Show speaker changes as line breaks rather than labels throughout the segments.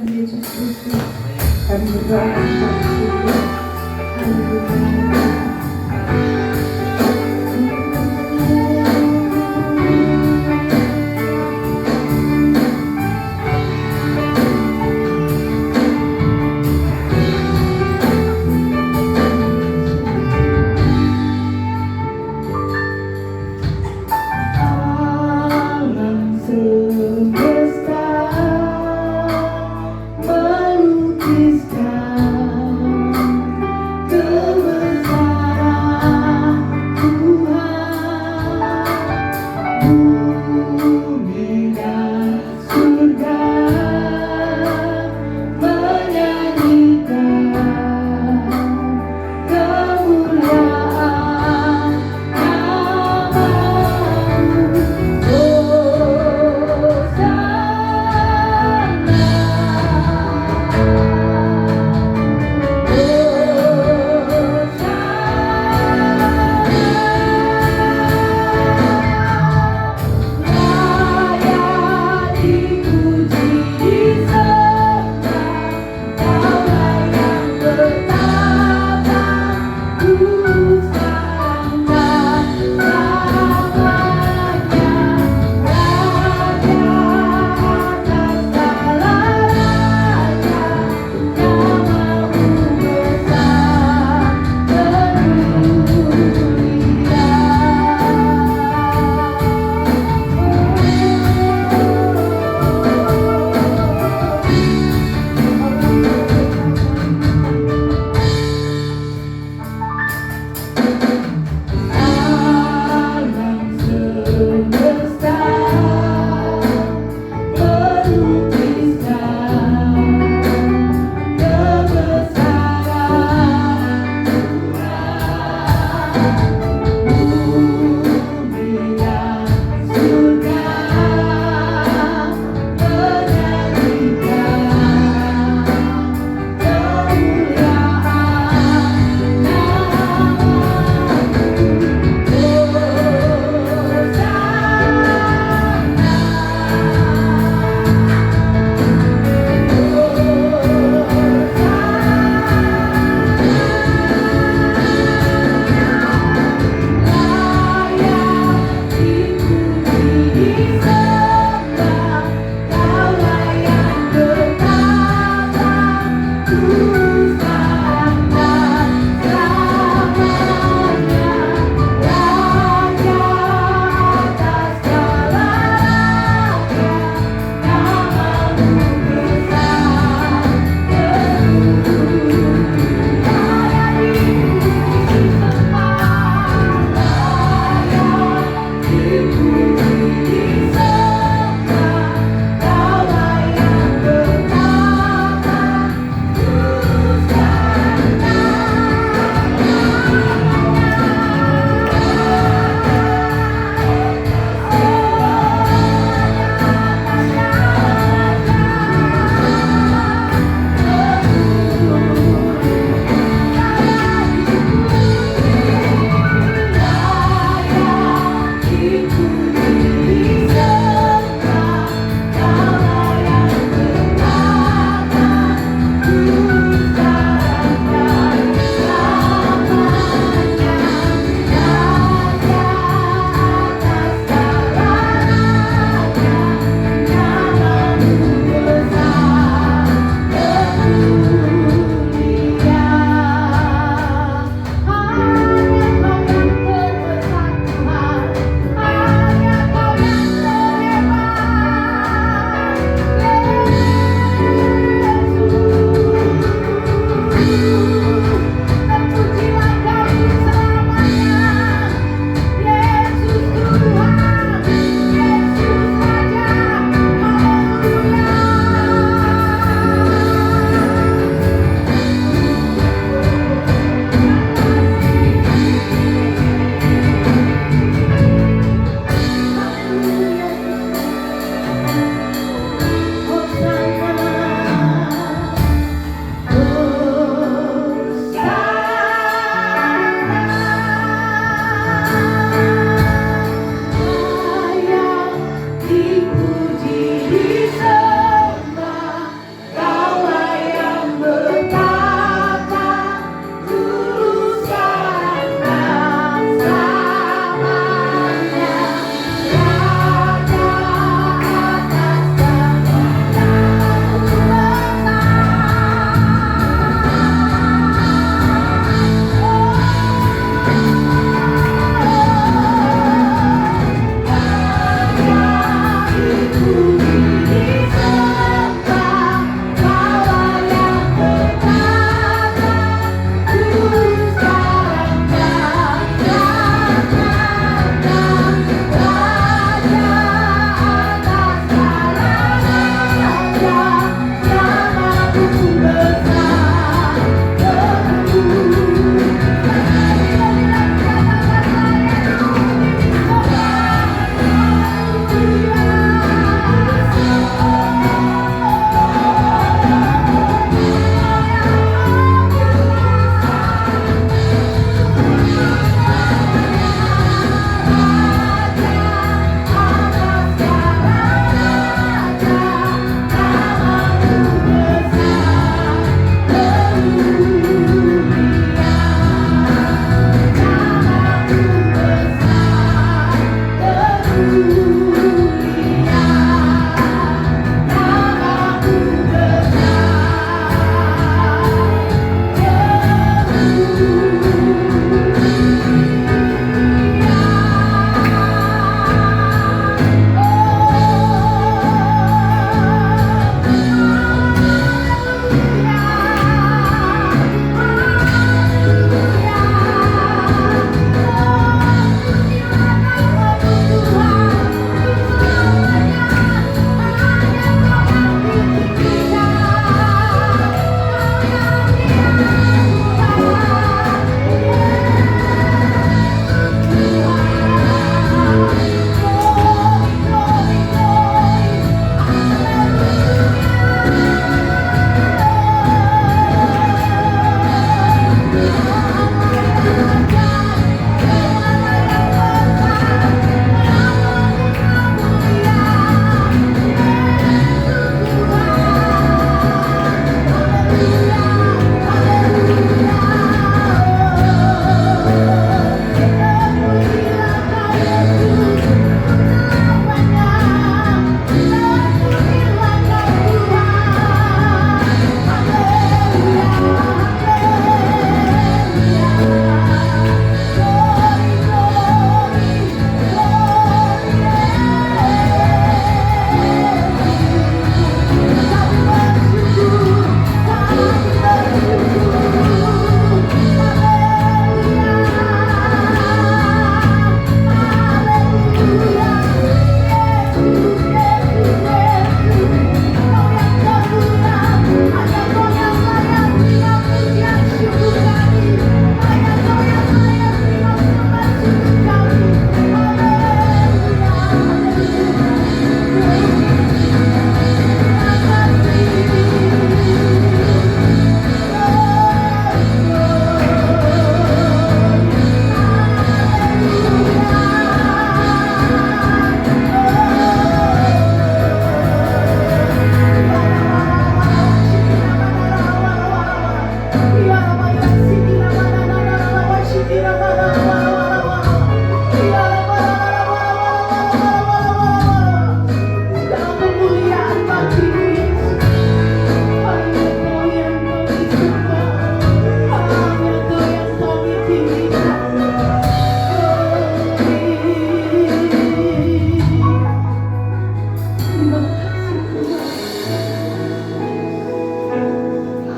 Yesus Kristus. Kami berdoa dan bersyukur. Haleluya. Alam semesta melukiskan kebesaran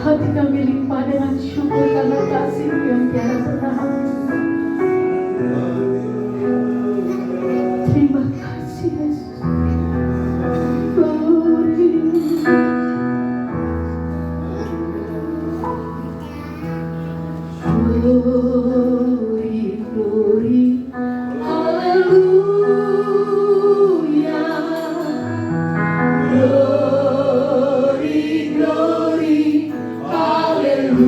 Hati kami limpah dengan syukur karena kasih yang tiada pernah habis. Terima kasih Yesus. Glory. Glory, glory, hallelujah. Glory, glory, hallelujah.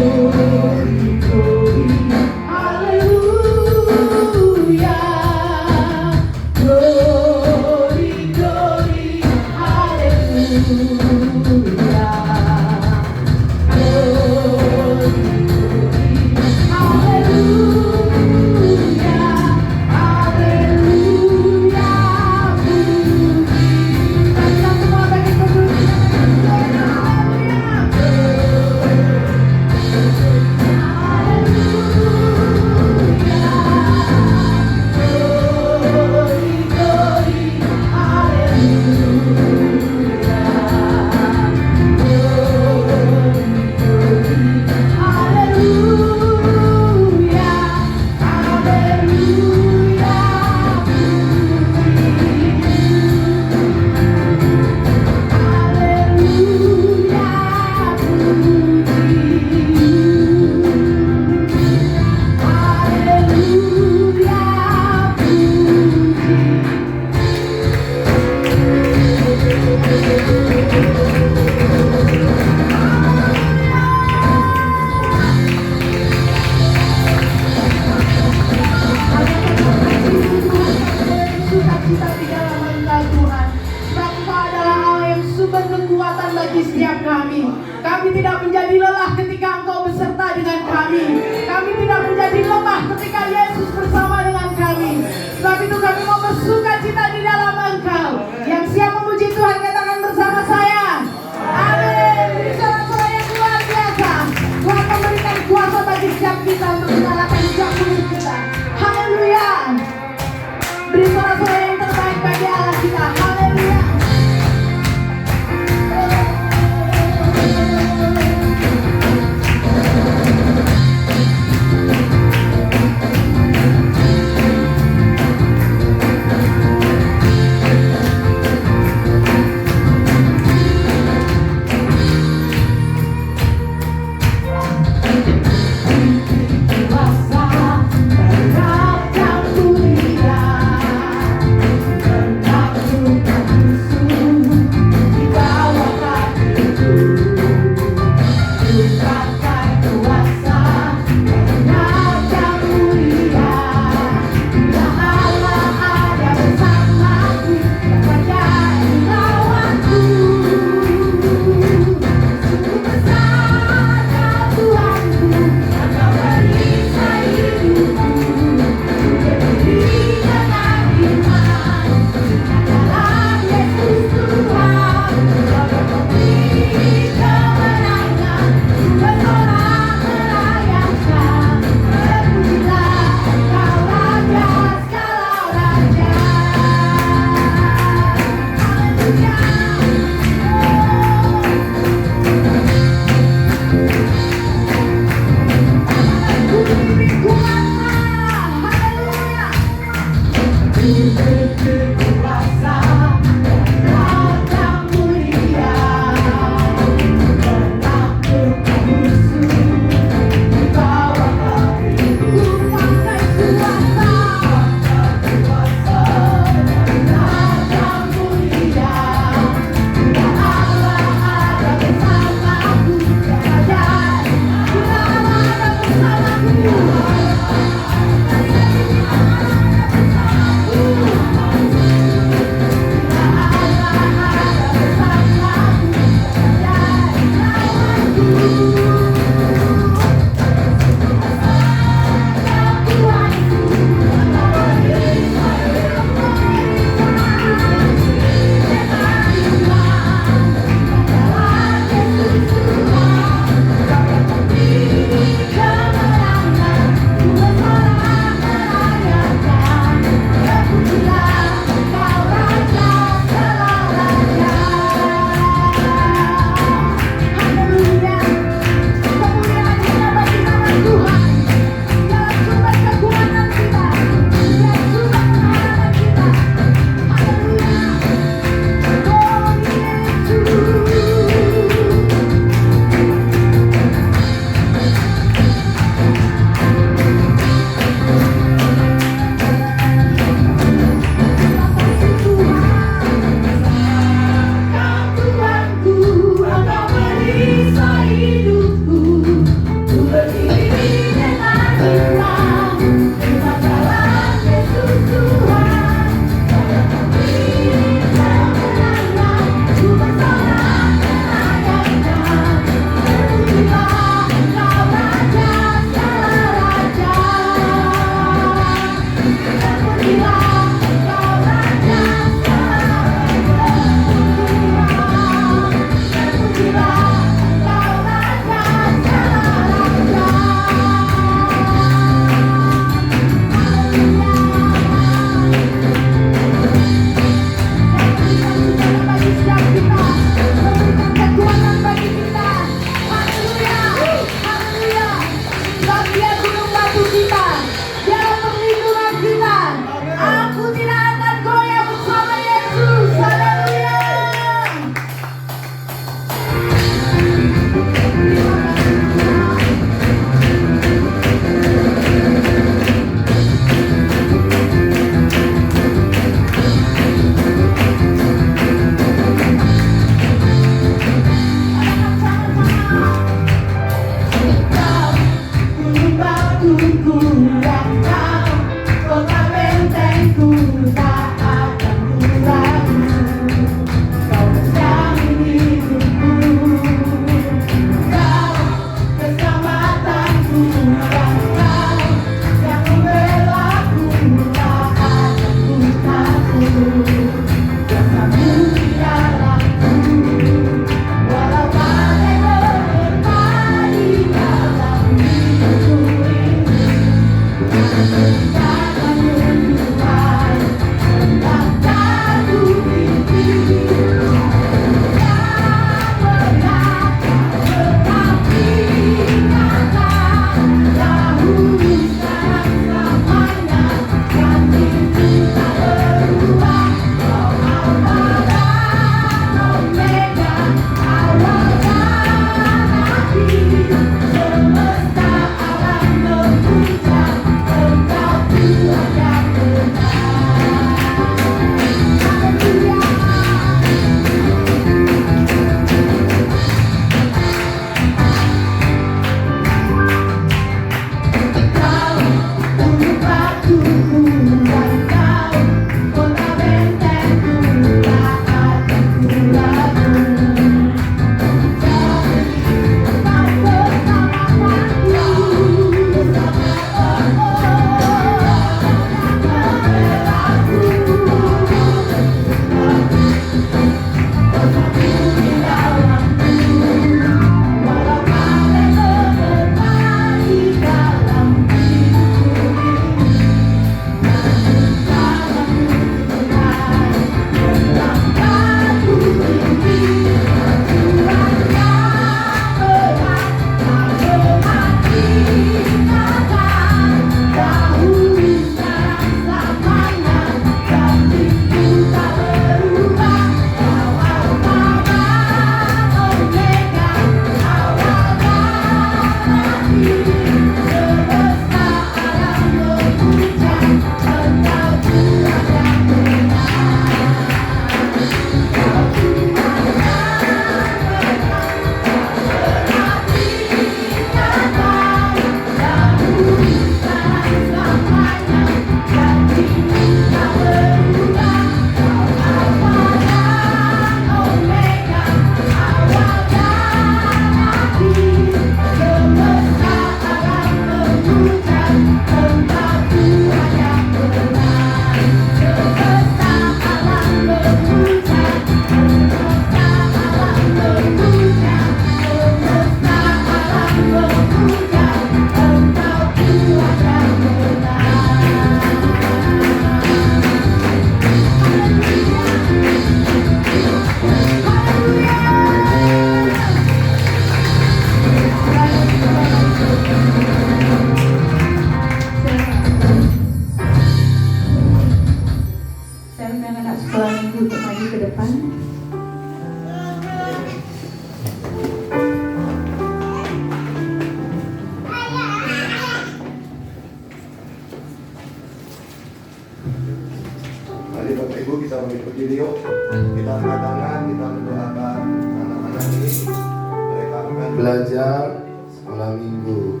Belajar sekolah minggu.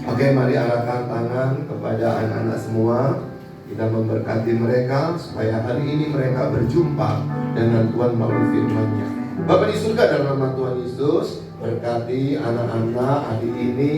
Oke, mari arahkan tangan kepada anak-anak semua. Kita memberkati mereka supaya hari ini mereka berjumpa dengan Tuhan melalui firman-Nya. Bapa di surga, dalam nama Tuhan Yesus, berkati anak-anak hari ini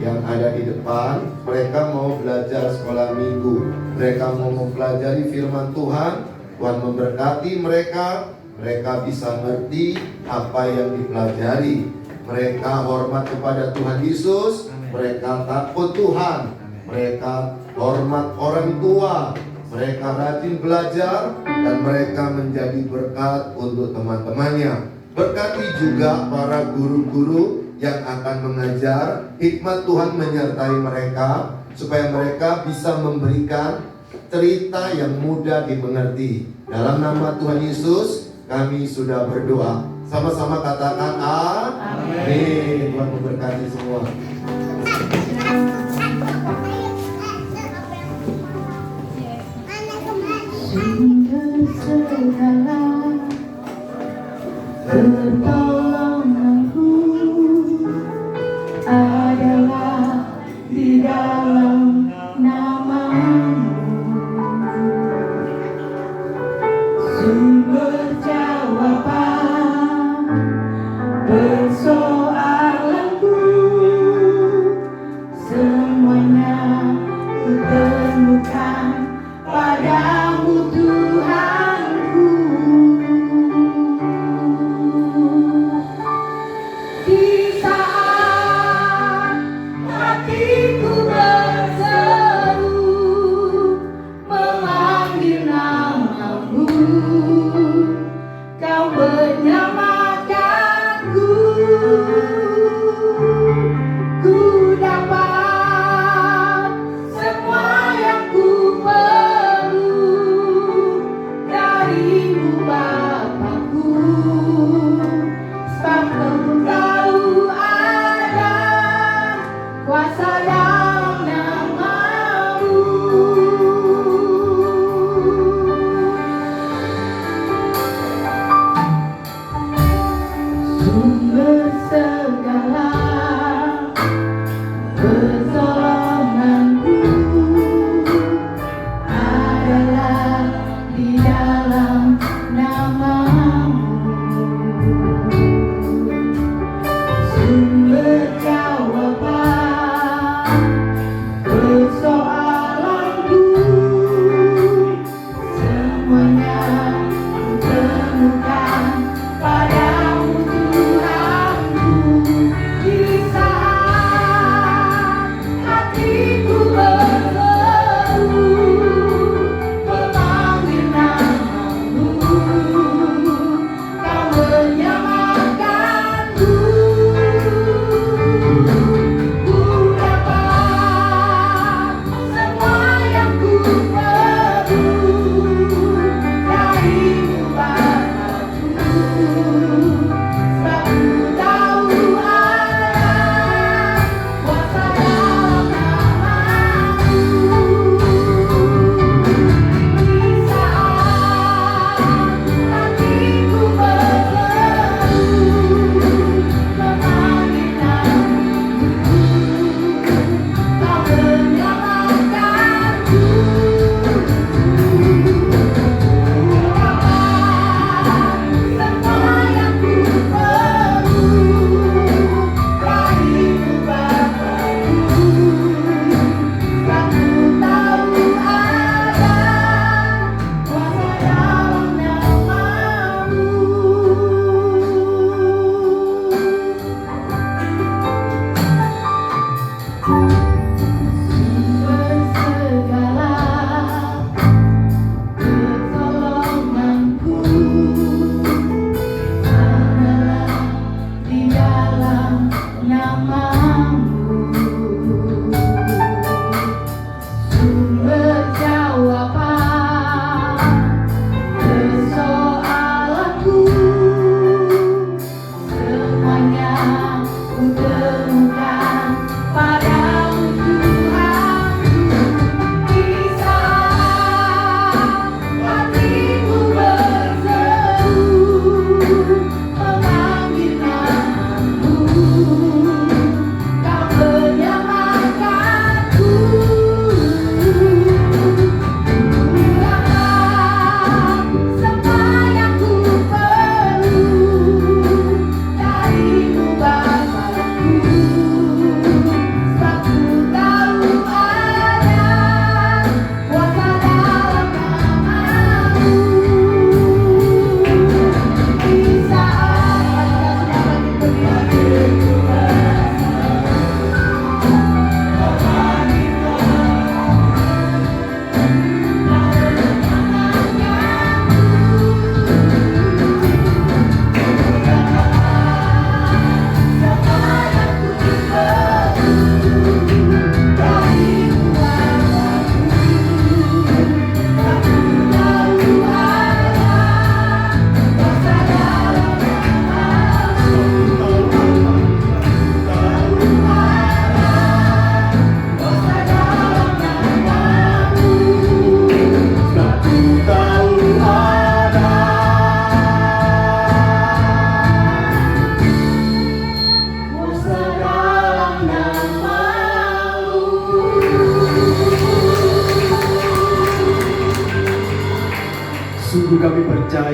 yang ada di depan. Mereka mau belajar sekolah minggu, mereka mau mempelajari firman Tuhan. Tuhan memberkati mereka, mereka bisa ngerti apa yang dipelajari. Mereka hormat kepada Tuhan Yesus, mereka takut Tuhan, mereka hormat orang tua, mereka rajin belajar, dan mereka menjadi berkat untuk teman-temannya. Berkati juga para guru-guru yang akan mengajar. Hikmat Tuhan menyertai mereka supaya mereka bisa memberikan cerita yang mudah dimengerti. Dalam nama Tuhan Yesus kami sudah berdoa. Sama-sama katakan amin. Tuhan memberkati semua.
Sehingga segala Pertolonganku adalah di dalam nama-Mu. Sumber jawaban persoalanku, semuanya kutemukan padamu Tuhanku.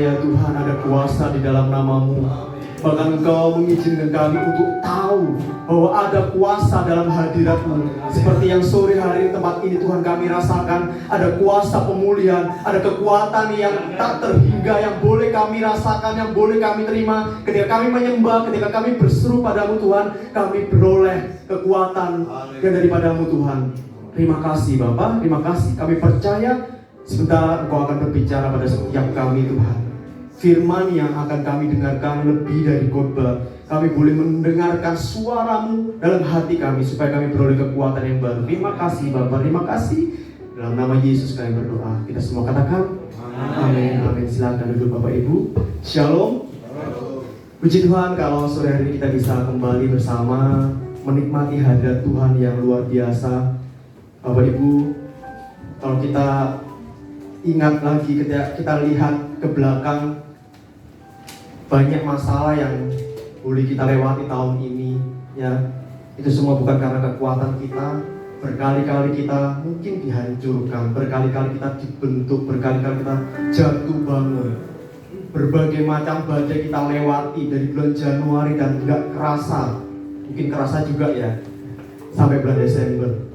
percaya Tuhan ada kuasa di dalam nama-Mu. Bahkan Engkau mengizinkan kami untuk tahu bahwa ada kuasa dalam hadirat-Mu. Seperti yang sore hari di tempat ini Tuhan kami rasakan, ada kuasa pemulihan, ada kekuatan yang tak terhingga yang boleh kami rasakan, yang boleh kami terima. Ketika kami menyembah, ketika kami berseru padamu Tuhan, kami beroleh kekuatan yang daripada-Mu Tuhan. Terima kasih Bapa, terima kasih. Kami percaya sebentar Engkau akan berbicara pada setiap kami Tuhan. Firman yang akan kami dengarkan lebih dari khotbah. Kami boleh mendengarkan suara-Mu dalam hati kami supaya kami beroleh kekuatan yang baru. Terima kasih Bapa, terima kasih. Dalam nama Yesus kami berdoa. Kita semua katakan amin. Amin. Silakan duduk Bapak Ibu. Shalom. Puji Tuhan kalau sore hari ini kita bisa kembali bersama menikmati hadirat Tuhan yang luar biasa. Bapak Ibu, kalau kita ingat lagi, ketika kita lihat ke belakang, banyak masalah yang boleh kita lewati tahun ini, ya. Itu semua bukan karena kekuatan kita. Berkali-kali kita mungkin dihancurkan, berkali-kali kita dibentuk, berkali-kali kita jatuh bangun. Berbagai macam badai kita lewati dari bulan Januari dan nggak kerasa, mungkin kerasa juga ya, sampai bulan Desember.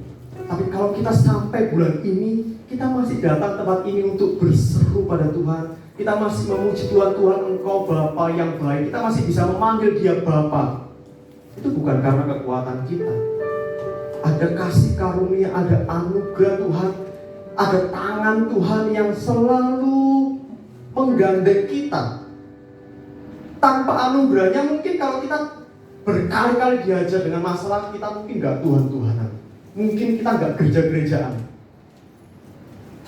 Tapi kalau kita sampai bulan ini, kita masih datang tempat ini untuk berseru pada Tuhan. Kita masih memuji Tuhan, Tuhan Engkau Bapa yang baik. Kita masih bisa memanggil Dia Bapa. Itu bukan karena kekuatan kita. Ada kasih karunia, ada anugerah Tuhan, ada tangan Tuhan yang selalu menggandeng kita. Tanpa anugerahnya mungkin kalau kita berkali-kali diajar dengan masalah, kita mungkin gak Tuhan-Tuhanan. Mungkin kita gak gereja-gerejaan.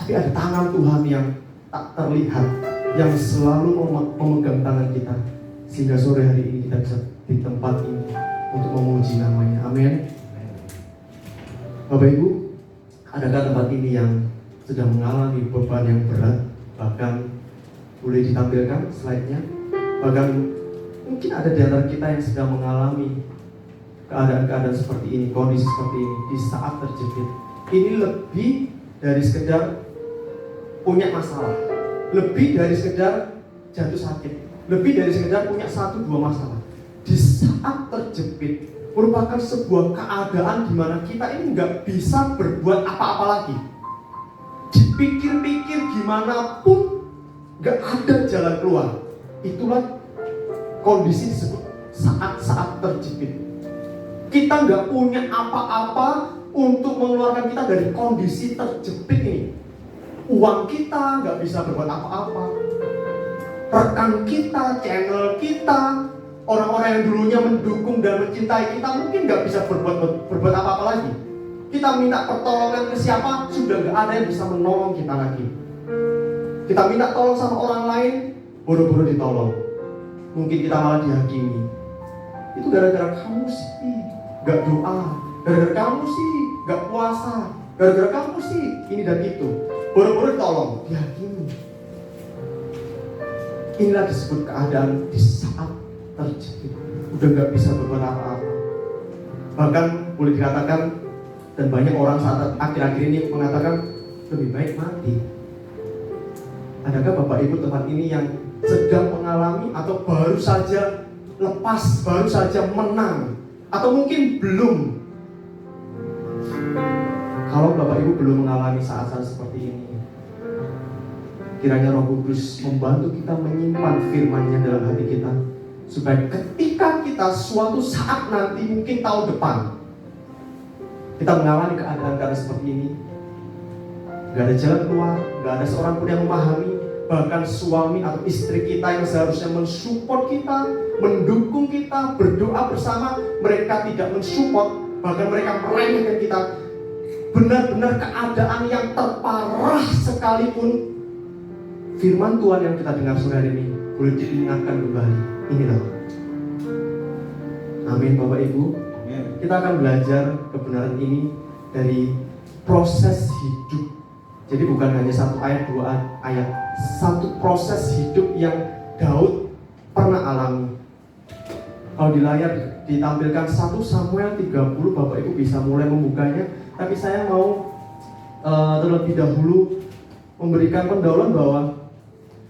Tapi ada tangan Tuhan yang tak terlihat, yang selalu memegang tangan kita, sehingga sore hari ini kita bisa di tempat ini untuk memuji namanya. Amin. Bapak Ibu, adakah tempat ini yang sedang mengalami beban yang berat? Bahkan boleh ditampilkan slide-nya. Bahkan mungkin ada di antara kita yang sedang mengalami keadaan-keadaan seperti ini, kondisi seperti ini di saat terjepit. Ini lebih dari sekedar punya masalah, lebih dari sekedar jatuh sakit, lebih dari sekedar punya 1-2 masalah. Di saat terjepit merupakan sebuah keadaan di mana kita ini nggak bisa berbuat apa-apa lagi. Dipikir-pikir gimana pun nggak ada jalan keluar. Itulah kondisi disebut saat-saat terjepit. Kita nggak punya apa-apa untuk mengeluarkan kita dari kondisi terjepit ini. Uang kita nggak bisa berbuat apa-apa. Rekan kita, channel kita, orang-orang yang dulunya mendukung dan mencintai kita mungkin nggak bisa berbuat apa-apa lagi. Kita minta pertolongan ke siapa, sudah nggak ada yang bisa menolong kita lagi. Kita minta tolong sama orang lain, buru-buru ditolong. Mungkin kita malah dihakimi. Itu gara-gara kamu sih nggak doa, gara-gara kamu sih nggak puasa, gara-gara kamu sih ini dan itu. Buru-buru ditolong, dihakimi. Inilah disebut keadaan di saat terjepit. Udah gak bisa berbuat apa-apa. Bahkan boleh dikatakan, dan banyak orang saat akhir-akhir ini mengatakan lebih baik mati. Adakah Bapak Ibu tempat ini yang sedang mengalami atau baru saja lepas, baru saja menang, atau mungkin belum? Kalau Bapak Ibu belum mengalami saat-saat seperti ini, kiranya Roh Kudus membantu kita menyimpan firman-Nya dalam hati kita, supaya ketika kita suatu saat nanti, mungkin tahun depan, kita mengalami keadaan-keadaan seperti ini, gak ada jalan keluar, gak ada seorang pun yang memahami. Bahkan suami atau istri kita yang seharusnya mensupport kita, mendukung kita, berdoa bersama, mereka tidak mensupport, bahkan mereka meremehkan kita. Benar-benar keadaan yang terparah sekalipun, firman Tuhan yang kita dengar sore hari ini boleh diingatkan kembali. Inilah. Amin Bapak Ibu. Kita akan belajar kebenaran ini dari proses hidup. Jadi bukan hanya satu ayat, 2 ayat, satu proses hidup yang Daud pernah alami. Kalau di layar ditampilkan 1 Samuel 30, Bapak Ibu bisa mulai membukanya. Tapi saya mau terlebih dahulu memberikan pendahuluan bahwa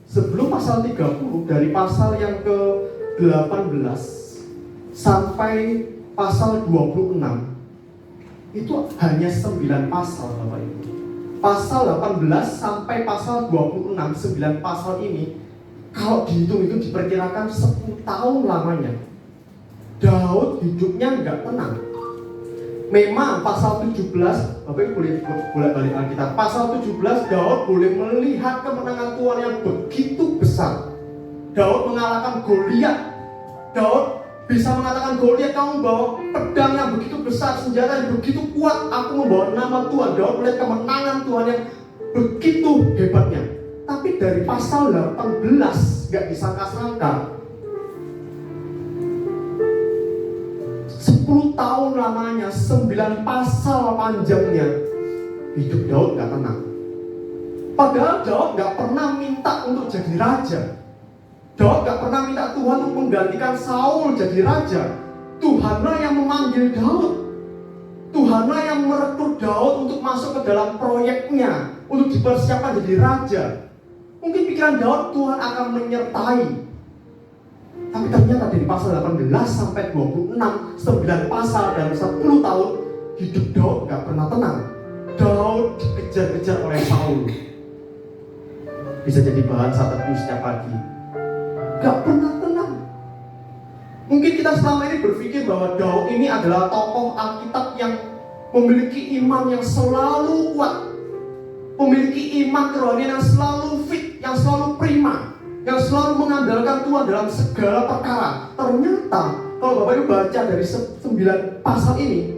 sebelum pasal 30, dari pasal yang ke-18 sampai pasal 26, itu hanya 9 pasal Bapak Ibu. Pasal 18 sampai pasal 26, 9 pasal ini kalau dihitung itu diperkirakan 10 tahun lamanya. Daud hidupnya nggak tenang. Memang pasal 17, Bapak Ibu boleh balik Alkitab. Pasal 17 Daud boleh melihat kemenangan Tuhan yang begitu besar. Daud mengalahkan Goliat. Daud bisa mengatakan, Goliat, kamu bawa pedang yang begitu besar, senjata yang begitu kuat, aku membawa nama Tuhan. Daud melihat kemenangan Tuhan yang begitu hebatnya. Tapi dari pasal 18 gak disangka-sangka, 10 tahun lamanya, 9 pasal panjangnya, hidup Daud gak tenang. Padahal Daud gak pernah minta untuk jadi raja. Daud gak pernah minta Tuhan untuk menggantikan Saul jadi raja. Tuhanlah yang memanggil Daud. Tuhanlah yang merekrut Daud untuk masuk ke dalam proyeknya, untuk dipersiapkan jadi raja. Mungkin pikiran Daud, Tuhan akan menyertai. Tapi ternyata dari pasal 18 sampai 26, 9 pasal dalam 10 tahun, hidup Daud gak pernah tenang. Daud dikejar-kejar oleh Saul. Bisa jadi bahan saat teduh setiap pagi. Gak pernah tenang. Mungkin kita selama ini berpikir bahwa Daud ini adalah tokoh Alkitab yang memiliki iman yang selalu kuat, memiliki iman kerohanian yang selalu fit, yang selalu prima, yang selalu mengandalkan Tuhan dalam segala perkara. Ternyata kalau Bapak Ibu baca dari 9 pasal ini,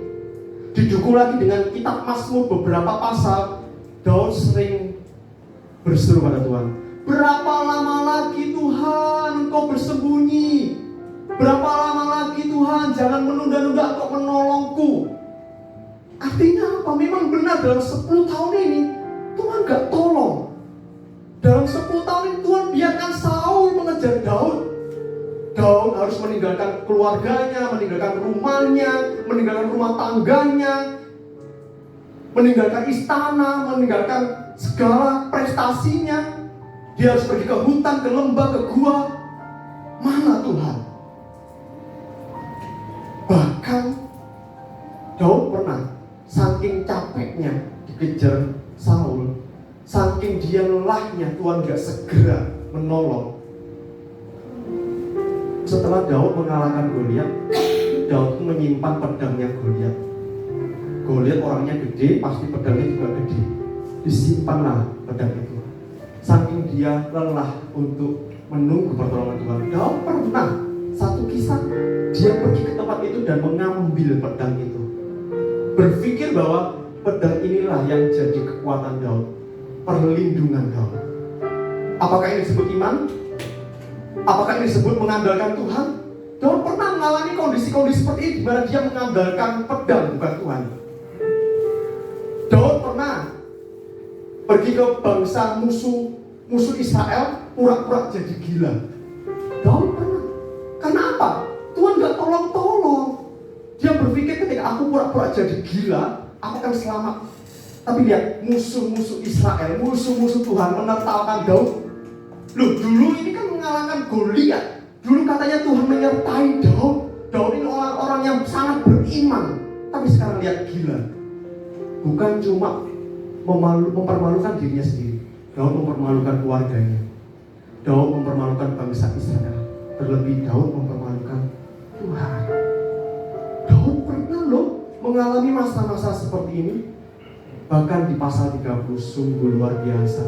didukung lagi dengan kitab Mazmur beberapa pasal, Daud sering berseru pada Tuhan, berapa lama lagi Tuhan Engkau bersembunyi? Berapa lama lagi Tuhan, jangan menunda-nunda Engkau menolongku. Artinya apa? Memang benar dalam 10 tahun ini Tuhan gak tolong. Dalam 10 tahun ini Tuhan biarkan Saul mengejar Daud. Daud harus meninggalkan keluarganya, meninggalkan rumahnya, meninggalkan rumah tangganya, meninggalkan istana, meninggalkan segala prestasinya. Dia harus pergi ke hutan, ke lembah, ke gua. Mana Tuhan? Bahkan Daud pernah saking capeknya dikejar Saul, saking dia lelahnya, Tuhan gak segera menolong. Setelah Daud mengalahkan Goliat, Daud menyimpan pedangnya Goliat. Goliat orangnya gede, pasti pedangnya juga gede. Disimpanlah pedang itu. Saking dia lelah untuk menunggu pertolongan Tuhan, Daud pernah satu kisah, dia pergi ke tempat itu dan mengambil pedang itu, berpikir bahwa pedang inilah yang jadi kekuatan Daud, perlindungan Daud. Apakah ini disebut iman? Apakah ini disebut mengandalkan Tuhan? Daud pernah mengalami kondisi-kondisi seperti ini, di mana dia mengandalkan pedang bukan Tuhan. Daud pernah pergi ke bangsa musuh Israel, pura-pura jadi gila. Daud pernah. Karena apa? Tuhan gak tolong-tolong. Dia berpikir ketika aku pura-pura jadi gila, aku akan selamat. Tapi lihat, musuh-musuh Israel, musuh-musuh Tuhan menertawakan Daud. Loh, dulu ini kan mengalahkan Goliat. Dulu katanya Tuhan menyertai Daud. Daud ini orang-orang yang sangat beriman. Tapi sekarang lihat gila. Bukan cuma mempermalukan dirinya sendiri, Daud mempermalukan keluarganya. Daud mempermalukan bangsa Israel. Terlebih Daud mempermalukan Tuhan. Daud pernah loh mengalami masa-masa seperti ini. Bahkan di pasal 30 sungguh luar biasa.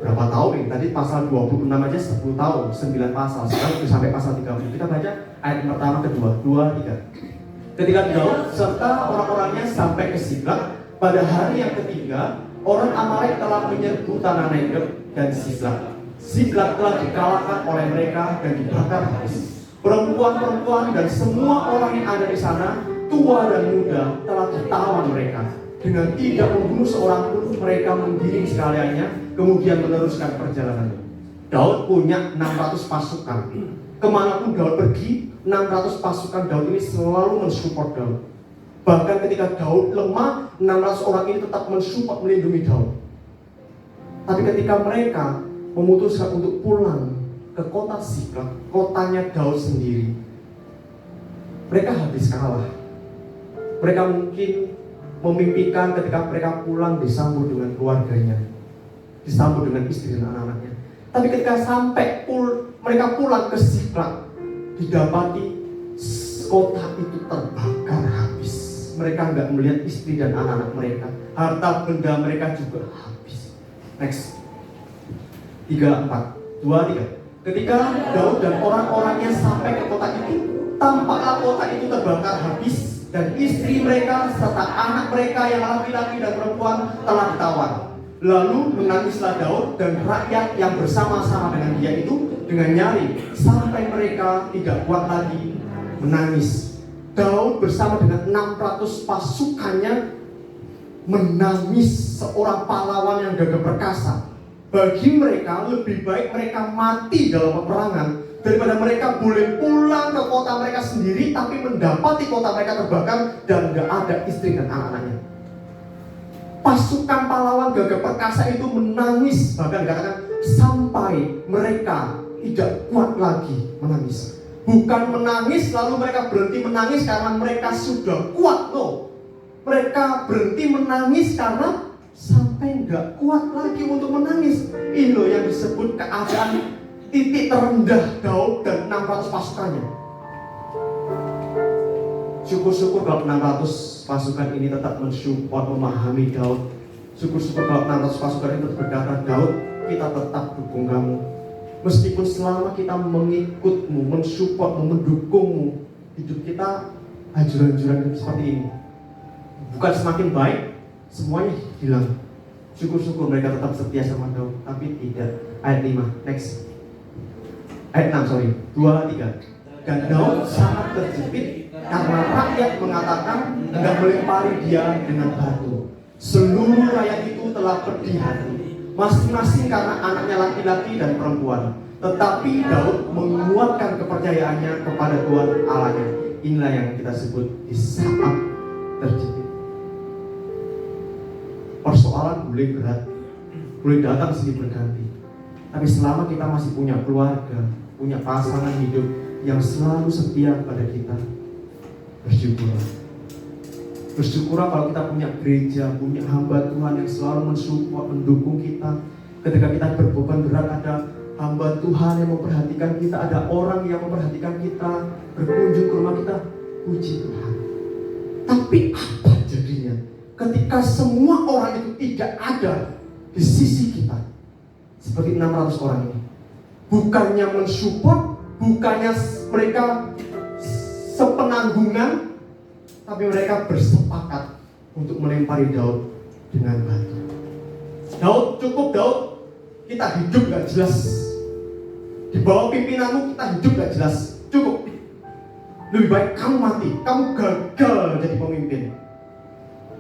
Berapa tahun ini? Tadi pasal 26 aja 10 tahun, 9 pasal. Sekarang sudah sampai pasal 30. Kita baca ayat pertama, kedua, 2, 3. Ketika Daud serta orang-orangnya sampai ke Siklag, pada hari yang ketiga, orang Amalek telah menyerbu tanah Negeb dan Siklag. Siklag telah dikalahkan oleh mereka dan dibakar habis. Perempuan-perempuan dan semua orang yang ada di sana, tua dan muda, telah ditawan mereka. Dengan tidak membunuh seorang pun, mereka menggiring sekaliannya, kemudian meneruskan perjalanannya. Daud punya 600 pasukan. Kemanapun Daud pergi, 600 pasukan Daud ini selalu mensupport Daud. Bahkan ketika Daud lemah, 600 orang ini tetap mensupport, melindungi Daud. Tapi ketika mereka memutuskan untuk pulang ke kota Siklag, kotanya Daud sendiri. Mereka habis kalah. Mereka mungkin memimpikan ketika mereka pulang disambut dengan keluarganya, disambut dengan istri dan anak-anaknya. Tapi ketika sampai mereka pulang ke Siklag, didapati kota itu terbakar habis. Mereka nggak melihat istri dan anak-anak mereka. Harta benda mereka juga habis. Next. 3:4. Ketika Daud dan orang-orangnya sampai ke kota itu, tampaklah kota itu terbakar habis, dan istri mereka serta anak mereka yang laki-laki dan perempuan telah ditawan. Lalu menangislah Daud dan rakyat yang bersama-sama dengan dia itu dengan nyaring, sampai mereka tidak kuat lagi menangis. Daud bersama dengan 600 pasukannya menangis, seorang pahlawan yang gagah perkasa. Bagi mereka lebih baik mereka mati dalam peperangan daripada mereka boleh pulang ke kota mereka sendiri tapi mendapati kota mereka terbakar dan gak ada istri dan anak-anaknya. Pasukan pahlawan gagah perkasa itu menangis, bahkan dikatakan sampai mereka tidak kuat lagi menangis. Bukan menangis lalu mereka berhenti menangis karena mereka sudah kuat, loh. Mereka berhenti menangis karena sampai nggak kuat lagi untuk menangis. Ini loh yang disebut keadaan titik terendah Daud dan 600 pasukannya. Syukur-syukur kalau 600 pasukan ini tetap mensupport, memahami Daud. Syukur-syukur kalau 600 pasukan ini tetap berkata, Daud, kita tetap dukung kamu. Meskipun selama kita mengikutmu, mensupport, mendukungmu, hidup kita hancur-hancuran seperti ini. Bukan semakin baik, semuanya hilang. Syukur-syukur mereka tetap setia sama Daud, tapi tidak. Ayat 5, next. Ayat 6, 2-3. Dan Daud sangat terjepit karena rakyat mengatakan hendak melempari dia dengan batu. Seluruh rakyat itu telah pedih hati, masing-masing karena anaknya laki-laki dan perempuan. Tetapi Daud menguatkan kepercayaannya kepada Tuhan Allahnya. Inilah yang kita sebut di saat terjepit. Persoalan boleh berat, boleh datang silih berganti, tapi selama kita masih punya keluarga, punya pasangan hidup yang selalu setia kepada kita, bersyukurlah. Bersyukurlah kalau kita punya gereja, punya hamba Tuhan yang selalu mensupport, mendukung kita. Ketika kita berbeban berat, ada hamba Tuhan yang memperhatikan kita, ada orang yang memperhatikan kita, berkunjung ke rumah kita. Puji Tuhan. Tapi apa jadinya ketika semua orang itu tidak ada di sisi kita? Seperti 600 orang ini, bukannya mensupport, bukannya mereka sepenanggungan, tapi mereka bersepakat untuk melempari Daud dengan batu. Daud, cukup Daud, kita hidup gak jelas. Di bawah pimpinanmu kita hidup gak jelas. Cukup. Lebih baik kamu mati, kamu gagal jadi pemimpin.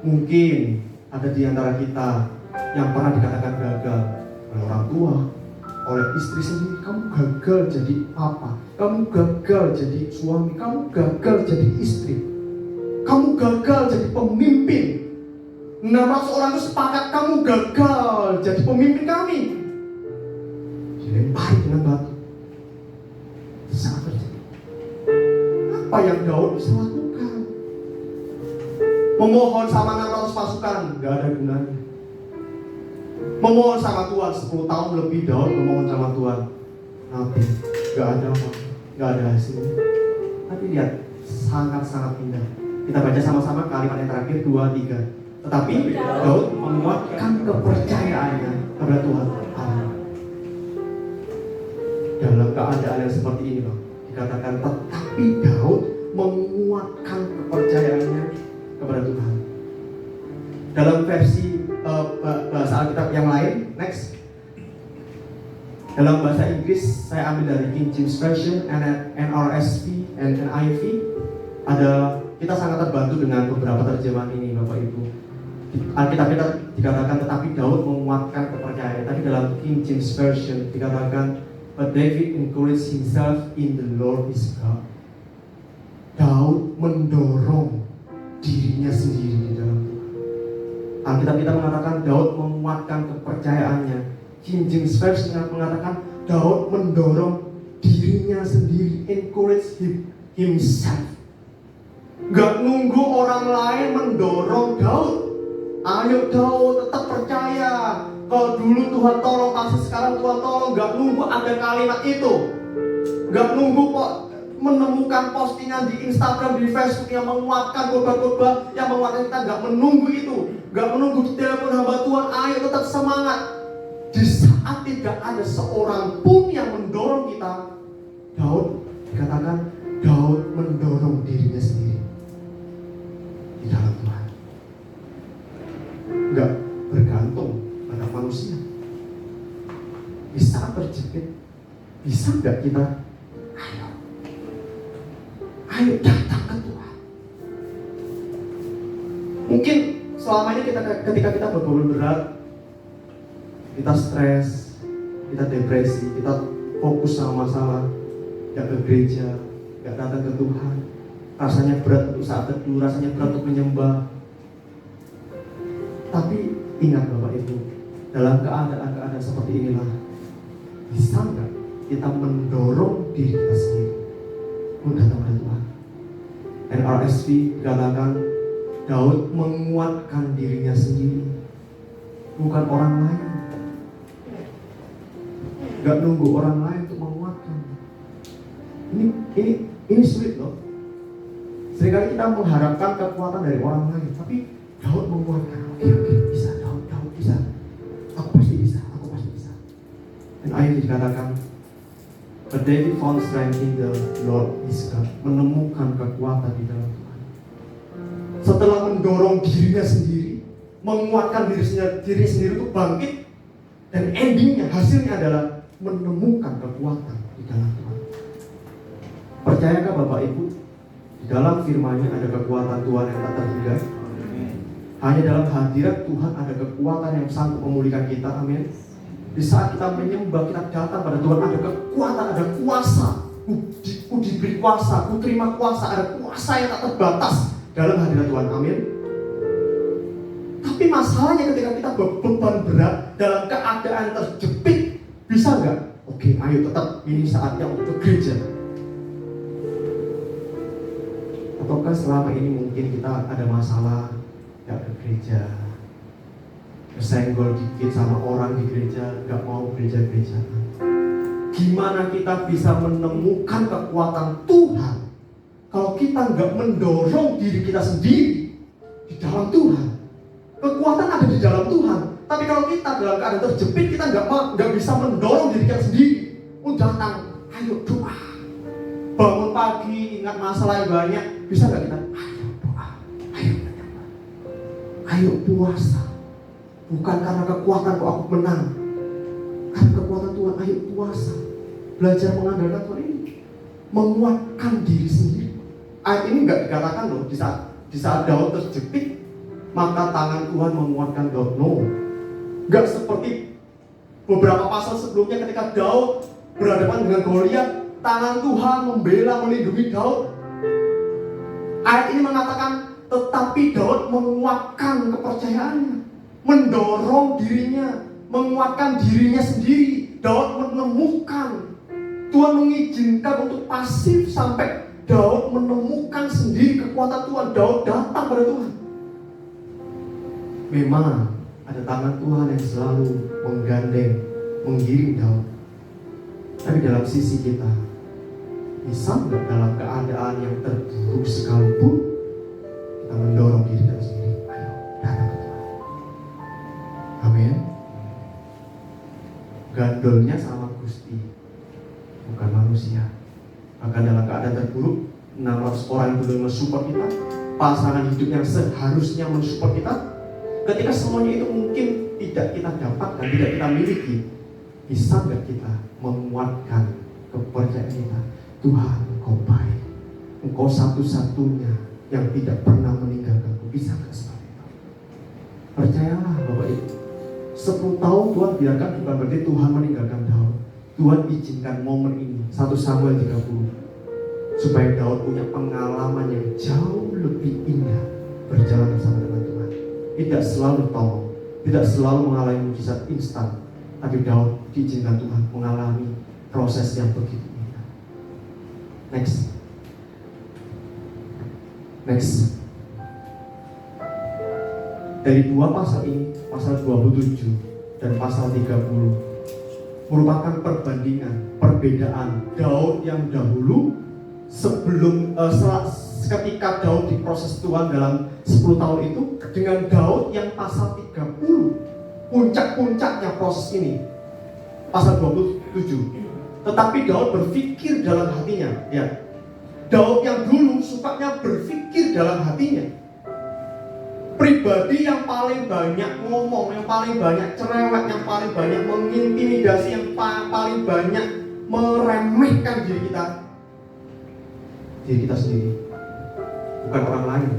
Mungkin ada di antara kita yang pernah dikatakan gagal oleh orang tua, oleh istri sendiri. Kamu gagal jadi papa, kamu gagal jadi suami, kamu gagal jadi istri, kamu gagal jadi pemimpin. 600 orang itu sepakat kamu gagal jadi pemimpin kami. Dilempari dengan batu. Sangat terjadi. Apa yang Daud bisa lakukan? Memohon sama 600 pasukan, gak ada gunanya. Memohon sama Tuhan 10 tahun lebih Daud memohon sama Tuhan, nanti gak ada apa, gak ada hasilnya. Tapi lihat, sangat-sangat indah. Kita baca sama-sama kalimat yang terakhir 2-3. Tetapi Daud menguatkan kepercayaannya kepada Tuhan Allah. Dalam keadaan yang seperti ini loh, dikatakan tetapi Daud menguatkan kepercayaannya kepada Tuhan. Dalam versi bahasa Alkitab yang lain, next. Dalam bahasa Inggris saya ambil dari King James Version, NRSV, and NIV. Kita sangat terbantu dengan beberapa terjemahan ini, Bapak Ibu. Alkitab kita dikatakan tetapi Daud menguatkan kepercayaan. Tapi dalam King James Version dikatakan but David encouraged himself in the Lord his God. Daud mendorong dirinya sendiri di dalam Tuhan. Alkitab kita mengatakan Daud menguatkan kepercayaannya King James Version mengatakan Daud mendorong dirinya sendiri, encourage himself. Gak nunggu orang lain mendorong Daud. Ayo Daud, tetap percaya. Kalau dulu Tuhan tolong kasih, sekarang Tuhan tolong. Gak nunggu ada kalimat itu. Gak nunggu kok menemukan postingan di Instagram, di Facebook yang menguatkan khotbah-khotbah yang menguatkan kita. Gak menunggu itu. Gak menunggu di telepon hamba Tuhan. Ayo tetap semangat. Di saat tidak ada seorang pun yang mendorong kita, Daud dikatakan Daud mendorong dirinya sendiri di dalam Tuhan. Gak bergantung pada manusia. Di saat terjepit, bisa gak kita ayo datang ke Tuhan. Mungkin selama ini ketika kita bergumul berat, kita stres, kita depresi, kita fokus sama masalah, gak ke gereja, gak datang ke Tuhan, rasanya berat untuk saat teduh, rasanya berat untuk menyembah. Tapi ingat Bapak Ibu, dalam keadaan-keadaan seperti inilah, bisa gak kita mendorong diri kita sendiri untuk datang ke Tuhan? NRSV katakan Daud menguatkan dirinya sendiri, bukan orang lain. Gak nunggu orang lain untuk menguatkan. Ini sulit loh. Seringkali kita mengharapkan kekuatan dari orang lain, tapi Daud menguatkan. Oke, bisa Daud bisa. Aku pasti bisa. Dan ayat dikatakan, but David found strength in the Lord his God, menemukan kekuatan di dalam Tuhan. Setelah mendorong dirinya sendiri, menguatkan diri sendiri untuk bangkit, dan endingnya, hasilnya adalah menemukan kekuatan di dalam Tuhan. Percayakah Bapak Ibu, di dalam firman-Nya ada kekuatan Tuhan yang tak terhingga? Hanya dalam hadirat Tuhan ada kekuatan yang sanggup memulihkan kita. Amin. Di saat kita menyembah, kita datang pada Tuhan, ada kekuatan, ada kuasa. Ku diberi kuasa, ku terima kuasa, ada kuasa yang tak terbatas dalam hadirat Tuhan. Amin. Tapi masalahnya ketika kita beban berat dalam keadaan terjepit, bisa nggak? Oke, ayo tetap ini saatnya untuk ke gereja. Ataukah selama ini mungkin kita ada masalah, nggak ke gereja, kesenggol dikit sama orang di gereja, nggak mau gereja-gereja. Gimana kita bisa menemukan kekuatan Tuhan kalau kita nggak mendorong diri kita sendiri di dalam Tuhan? Kekuatan ada di dalam Tuhan, tapi kalau kita dalam keadaan terjepit, kita nggak bisa mendorong diri kita sendiri. Datang, ayo doa. Bangun pagi, ingat masalah yang banyak, bisa nggak kita? Ayo doa, ayo menyembah, ayo puasa. Bukan karena kekuatan kok aku menang, karena kekuatan Tuhan. Ayo puasa, belajar mengandalkan Tuhan ini, menguatkan diri sendiri. Ayat ini nggak dikatakan loh di saat Daud terjepit maka tangan Tuhan menguatkan Daud. No, nggak seperti beberapa pasal sebelumnya ketika Daud berhadapan dengan Goliat, tangan Tuhan membela, melindungi Daud. Ayat ini mengatakan tetapi Daud menguatkan kepercayaannya, mendorong dirinya, menguatkan dirinya sendiri. Daud menemukan, Tuhan mengizinkan untuk pasif sampai Daud menemukan sendiri kekuatan Tuhan. Daud datang pada Tuhan. Memang ada tangan Tuhan yang selalu menggandeng, menggiring Daud. Tapi dalam sisi kita, bisa nggak dalam keadaan yang terburuk sekalipun kita mendorong diri kita sendiri? Ayo datang ke Tuhan. Amin. Gandolnya sama Gusti, bukan manusia. Maka dalam keadaan terburuk, 600 orang yang belum mensupport kita, pasangan hidup yang seharusnya mensupport kita, ketika semuanya itu mungkin tidak kita dapatkan, tidak kita miliki, bisa nggak kita menguatkan kepercayaan kita? Tuhan, Engkau baik, Engkau satu-satunya yang tidak pernah meninggalkanku. Bisa nggak seperti itu? Percayalah Bapak Ibu, 10 tahun Tuhan biarkan, bukan berarti Tuhan meninggalkan Daud. Tuhan izinkan momen ini, 1 Samuel 30, supaya Daud punya pengalaman yang jauh lebih indah berjalan bersama dengan Tuhan. Tidak selalu tolong, tidak selalu mengalami mujizat instan, Tapi Daud diizinkan Tuhan mengalami proses yang begitu indah. Next. Dari dua pasal ini, pasal 27 dan pasal 30, merupakan perbedaan Daud yang dahulu ketika Daud diproses Tuhan dalam 10 tahun itu, dengan Daud yang pasal 30, puncak-puncaknya proses ini, pasal 27. Tetapi Daud berpikir dalam hatinya, ya. Daud yang dulu sukanya berpikir dalam hatinya. Pribadi yang paling banyak ngomong, yang paling banyak cerewet, yang paling banyak mengintimidasi, yang paling banyak meremehkan diri kita sendiri, bukan orang lain.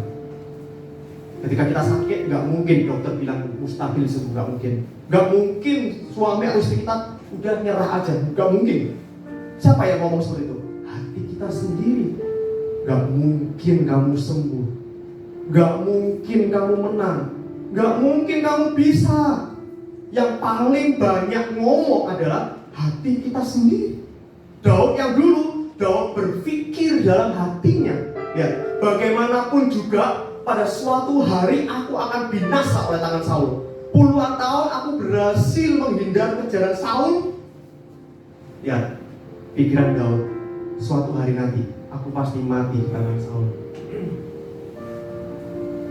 Ketika kita sakit, nggak mungkin dokter bilang mustahil sembuh, nggak mungkin suami atau istri kita udah nyerah aja, nggak mungkin. Siapa yang ngomong seperti itu? Hati kita sendiri. Nggak mungkin kamu sembuh, nggak mungkin kamu menang, nggak mungkin kamu bisa. Yang paling banyak ngomong adalah hati kita sendiri. Daud yang dulu, Daud berpikir dalam hatinya, ya, bagaimanapun juga pada suatu hari aku akan binasa oleh tangan Saul. Puluhan tahun aku berhasil menghindar kejaran Saul. Ya, pikiran Daud, suatu hari nanti aku pasti mati di tangan Saul.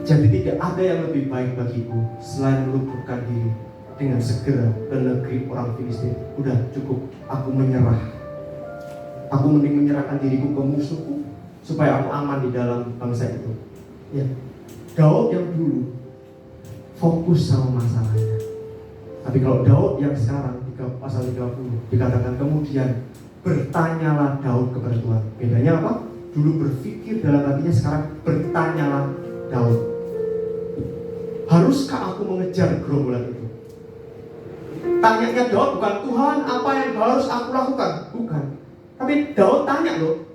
Jadi tidak ada yang lebih baik bagiku selain melumpuhkan diri dengan segera ke negeri orang Filistin. Udah cukup, aku menyerah. Aku mending menyerahkan diriku ke musuhku supaya aku aman di dalam bangsa itu. Ya, Daud yang dulu fokus sama masalahnya. Tapi kalau Daud yang sekarang, pasal 30, dikatakan kemudian bertanyalah Daud kepada Tuhan. Bedanya apa? Dulu berpikir dalam hatinya, sekarang bertanyalah Daud. Haruskah aku mengejar gerombolan itu? Tanyanya Daud bukan, Tuhan apa yang harus aku lakukan? Bukan. Tapi Daud tanya loh,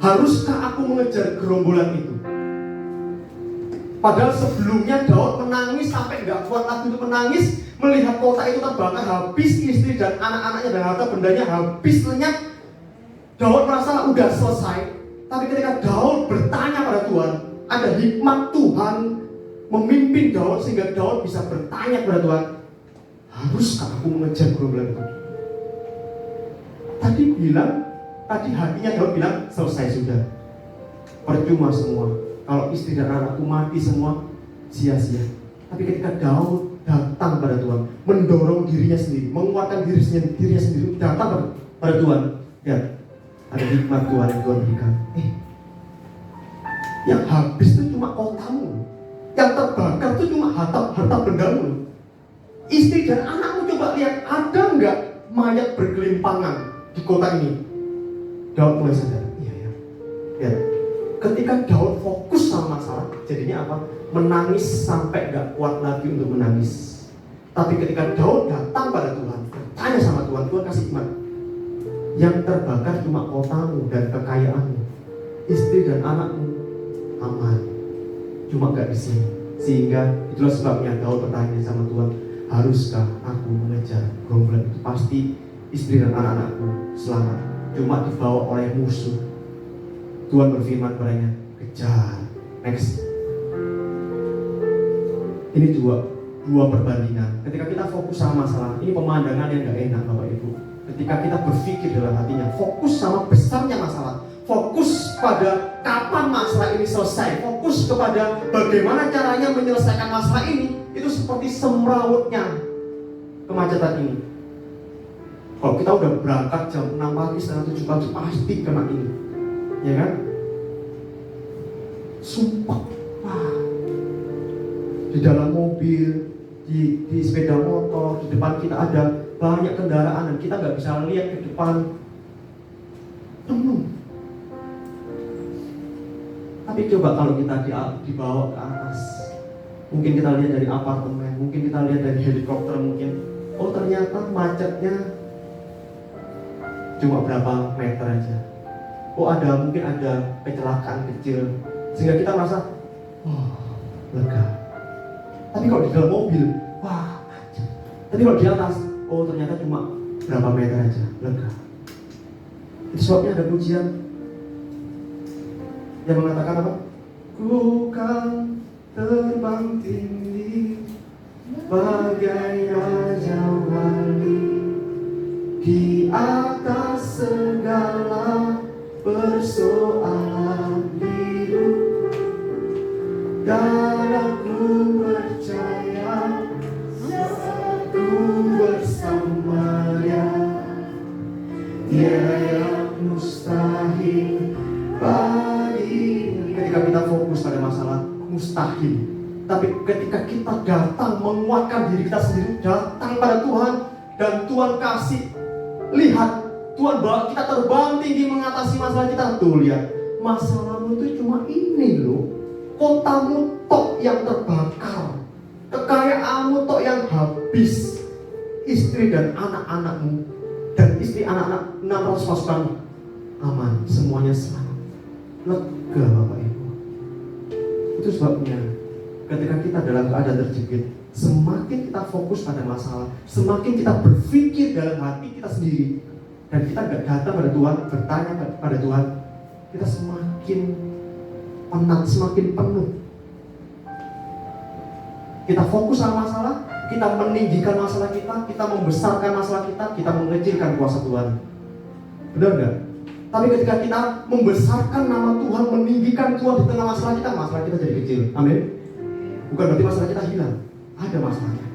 haruskah aku mengejar gerombolan itu? Padahal sebelumnya Daud menangis sampai nggak kuat lagi untuk menangis, melihat kota itu terbakar habis, istri dan anak-anaknya dan harta bendanya habis lenyap. Daud merasa udah selesai. Tapi ketika Daud bertanya pada Tuhan, ada hikmat Tuhan memimpin Daud sehingga Daud bisa bertanya kepada Tuhan, haruskah aku mengejar gerombolan itu? Tadi hatinya Daud bilang, selesai sudah, percuma semua. Kalau istri dan anakku mati semua, sia-sia. Tapi ketika Daud datang pada Tuhan, mendorong dirinya sendiri, menguatkan dirinya sendiri, datang pada Tuhan, ya, ada hikmat Tuhan yang Tuhan berikan. Yang habis itu cuma kotamu, yang terbakar itu cuma harta bendamu. Istri dan anakmu, coba lihat, ada nggak mayat bergelimpangan di kota ini? Daud mulai sadar, iya ya. Ya. Ketika Daud fokus sama masalah, jadinya apa? Menangis sampai gak kuat lagi untuk menangis. Tapi ketika Daud datang pada Tuhan, bertanya sama Tuhan, Tuhan kasih hikmat. Yang terbakar cuma kotamu dan kekayaanmu, istri dan anakmu aman, cuma gak di sini. Sehingga itulah sebabnya Daud bertanya sama Tuhan, haruskah aku mengejar gerombolan itu? Pasti istri dan anak-anakku selamat, cuma dibawa oleh musuh. Tuhan berfirman padanya, kejar. Next. Ini dua perbandingan. Ketika kita fokus sama masalah, ini pemandangan yang gak enak Bapak Ibu. Ketika kita berpikir dalam hatinya, fokus sama besarnya masalah, fokus pada kapan masalah ini selesai, fokus kepada bagaimana caranya menyelesaikan masalah ini, itu seperti semrawutnya kemacetan ini. Kalau kita udah berangkat jam 6 pagi, setengah 7 pagi, pasti kena ini, ya kan? Sumpah, wah. Di dalam mobil, di sepeda motor, di depan kita ada banyak kendaraan dan kita nggak bisa lihat ke depan, penuh. Tapi coba kalau kita dibawa ke atas, mungkin kita lihat dari apartemen, mungkin kita lihat dari helikopter, mungkin, oh ternyata macetnya cuma berapa meter aja. Oh mungkin ada kecelakaan kecil, sehingga kita merasa, lega. Tapi kalau di dalam mobil, wah macet. Tapi kalau di atas, oh ternyata cuma berapa meter aja, lega. Itu sebabnya ada pujian yang mengatakan apa? Ku kan terbang tinggi bagai raja wali di atas segala persoalan hidup, dan aku percaya aku bersama dia yang mustahil bagi. Ketika kita fokus pada masalah mustahil, tapi ketika kita datang menguatkan diri kita sendiri, datang pada Tuhan, dan Tuhan kasih, lihat Tuhan bawa kita terbang tinggi mengatasi masalah kita. Tuh lihat, masalahmu itu cuma ini loh, kotamu tok yang terbakar, kekayaanmu tok yang habis, istri dan anak-anakmu, dan istri anak-anak 600 pasukan aman, semuanya selamat. Lega Bapak Ibu. Itu sebabnya ketika kita dalam keadaan terjepit, semakin kita fokus pada masalah, semakin kita berpikir dalam hati kita sendiri, dan kita gak datang pada Tuhan, bertanya pada Tuhan, kita semakin penat, semakin penuh. Kita fokus sama masalah, kita meninggikan masalah kita membesarkan masalah kita mengecilkan kuasa Tuhan. Benar gak? Tapi ketika kita membesarkan nama Tuhan, meninggikan Tuhan di tengah masalah kita jadi kecil. Amin. Bukan berarti masalah kita hilang, ada masalahnya.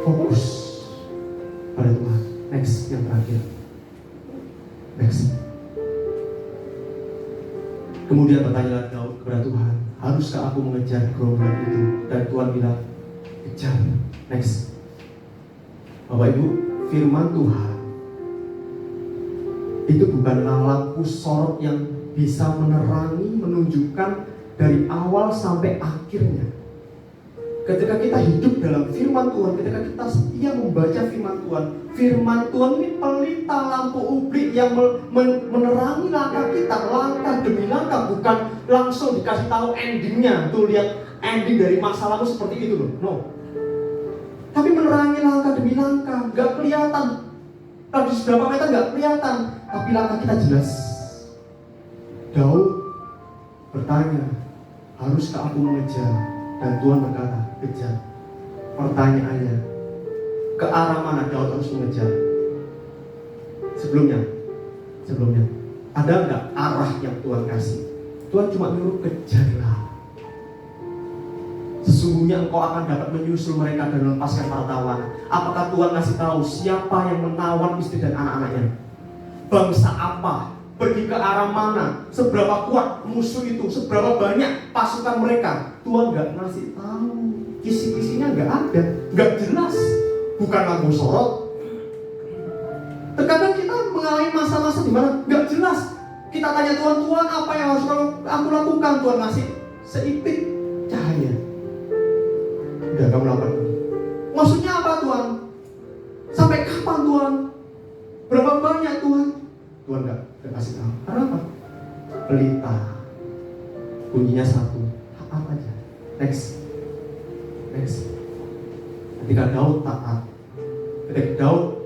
Fokus pada Tuhan. Next, yang terakhir. Next. Kemudian bertanyalah Daud kepada Tuhan, haruskah aku mengejar gerombolan itu? Dan Tuhan bilang, kejar. Next. Bapak Ibu, firman Tuhan itu bukanlah lampu sorot yang bisa menerangi, menunjukkan dari awal sampai akhirnya. Ketika kita hidup dalam firman Tuhan, ketika kita setia membaca firman Tuhan ini pelita lampu ublik yang menerangi langkah kita, langkah demi langkah, bukan langsung dikasih tahu endingnya. Tuh lihat ending dari masalahmu seperti itu loh. No. Tapi menerangi langkah demi langkah, gak kelihatan. Tadi seberapa meter gak kelihatan, tapi langkah kita jelas. Daud bertanya, haruskah aku mengejar? Dan Tuhan berkata, kejar. Pertanyaannya, ke arah mana Daud harus mengejar? Sebelumnya, ada nggak arah yang Tuhan kasih? Tuhan cuma nyuruh kejarlah. Sesungguhnya engkau akan dapat menyusul mereka dan melepaskan para tawanan. Apakah Tuhan kasih tahu siapa yang menawan istri dan anak-anaknya? Bangsa apa? Pergi ke arah mana? Seberapa kuat musuh itu? Seberapa banyak pasukan mereka? Tuhan gak ngasih tahu. Kisi-kisinya gak ada, gak jelas. Bukan lampu sorot. Terkadang kita mengalami masa-masa di mana gak jelas. Kita tanya Tuhan apa yang harus aku lakukan? Tuhan ngasih seipit cahaya. Udah kamu lakukan. Maksudnya apa Tuhan? Sampai kapan Tuhan? Berapa banyak Tuhan? Tuhan gak kasih tahu. Karena apa? Pelita. Bunyinya satu. Apa aja? Next. Ketika Daud taat, ketika Daud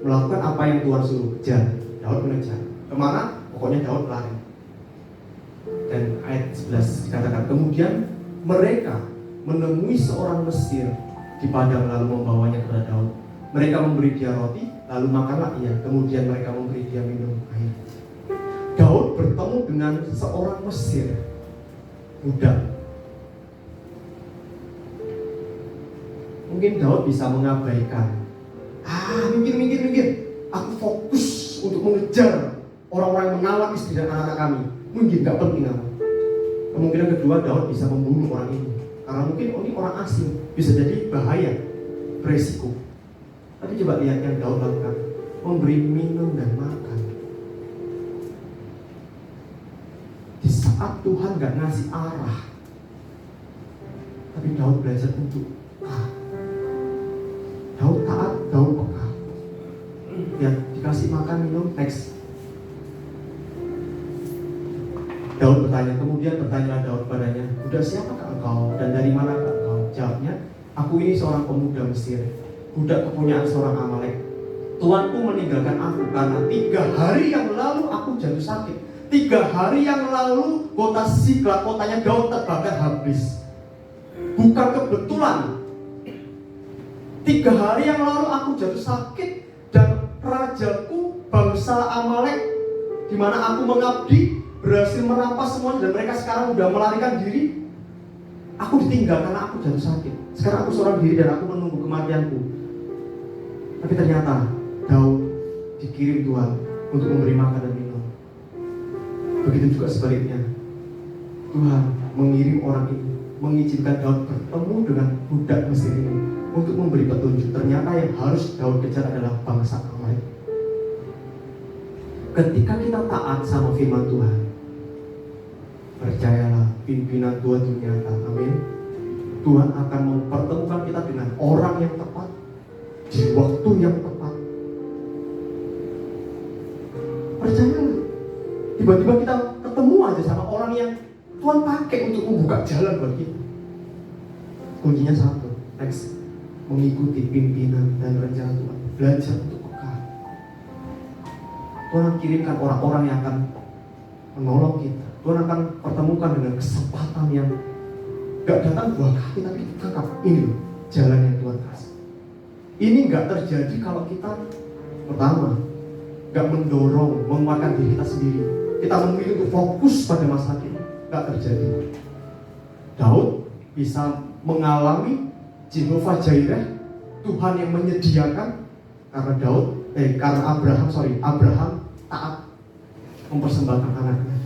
melakukan apa yang Tuhan suruh kejar, Daud mengejar. Kemana? Pokoknya Daud lari. Dan ayat 11 dikatakan, kemudian mereka menemui seorang Mesir di padang lalu membawanya kepada Daud. Mereka memberi dia roti, lalu makanlah ia. Kemudian mereka memberi dia minum air. Daud bertemu dengan seorang Mesir, budak. Mungkin Daud bisa mengabaikan. Minggir. Aku fokus untuk mengejar orang-orang yang menawan istri dan anak-anak kami. Mungkin gak penting aku. Kemungkinan kedua, Daud bisa membunuh orang ini. Karena mungkin ini orang asing, bisa jadi bahaya, beresiko. Tapi coba lihat yang Daud lakukan, memberi minum dan makan. Di saat Tuhan gak ngasih arah, tapi Daud belajar untuk taat. Daud taat, Daud peka. Ya, dikasih makan, minum, next. Daud bertanya, kemudian bertanyalah Daud padanya, budak siapakah engkau dan dari manakah engkau? Jawabnya, Aku ini seorang pemuda Mesir, budak kepunyaan seorang Amalek. Tuanku meninggalkan aku karena 3 hari yang lalu aku jatuh sakit. 3 hari yang lalu kota Siklag, kotanya Daud terbakar habis. Bukan kebetulan. 3 hari yang lalu aku jatuh sakit dan rajaku bangsa Amalek, di mana aku mengabdi, berhasil merampas semuanya dan mereka sekarang sudah melarikan diri. Aku ditinggal karena aku jatuh sakit. Sekarang aku seorang diri dan aku menunggu kematianku. Tapi ternyata Daud dikirim Tuhan untuk memberi makan dan minum. Begitu juga sebaliknya, Tuhan mengirim orang ini, mengizinkan Daud bertemu dengan budak Mesir ini untuk memberi petunjuk. Ternyata yang harus Daud kejar adalah bangsa Amalek. Ketika kita taat sama firman Tuhan, percayalah, pimpinan Tuhan itu nyata. Amin. Tuhan akan mempertemukan kita dengan orang yang tepat di waktu yang tepat. Percayalah, tiba-tiba kita ketemu aja sama orang yang Tuhan pakai untuk membuka jalan buat kita. Kuncinya satu, next, mengikuti pimpinan dan rencana Tuhan. Belajar untuk peka. Tuhan kirimkan orang-orang yang akan menolong kita. Tuhan akan pertemukan dengan kesempatan yang gak datang 2 kali, tapi tangkap ini loh, jalan yang Tuhan kasih. Ini gak terjadi kalau kita pertama gak mendorong, menguatkan diri kita sendiri. Kita memilih untuk fokus pada masalah kita. Gak terjadi. Daud bisa mengalami Jehovah Jireh, Tuhan yang menyediakan, karena Abraham taat mempersembahkan anaknya.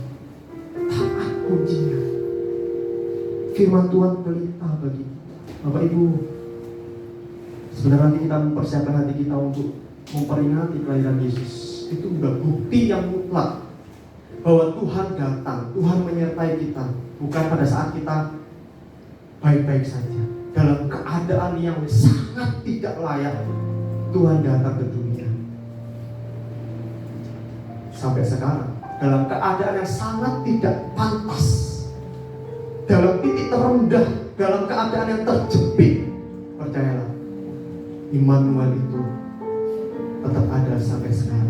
Taat kuncinya. Firman Tuhan pelita bagi kita. Bapak Ibu, sebenarnya nanti kita mempersiapkan hati kita untuk memperingati kelahiran Yesus. Itu udah bukti yang mutlak bahwa Tuhan datang, Tuhan menyertai kita, bukan pada saat kita baik-baik saja. Dalam keadaan yang sangat tidak layak, Tuhan datang ke dunia. Sampai sekarang, dalam keadaan yang sangat tidak pantas, dalam titik terendah, dalam keadaan yang terjepit, percayalah, Immanuel itu tetap ada sampai sekarang.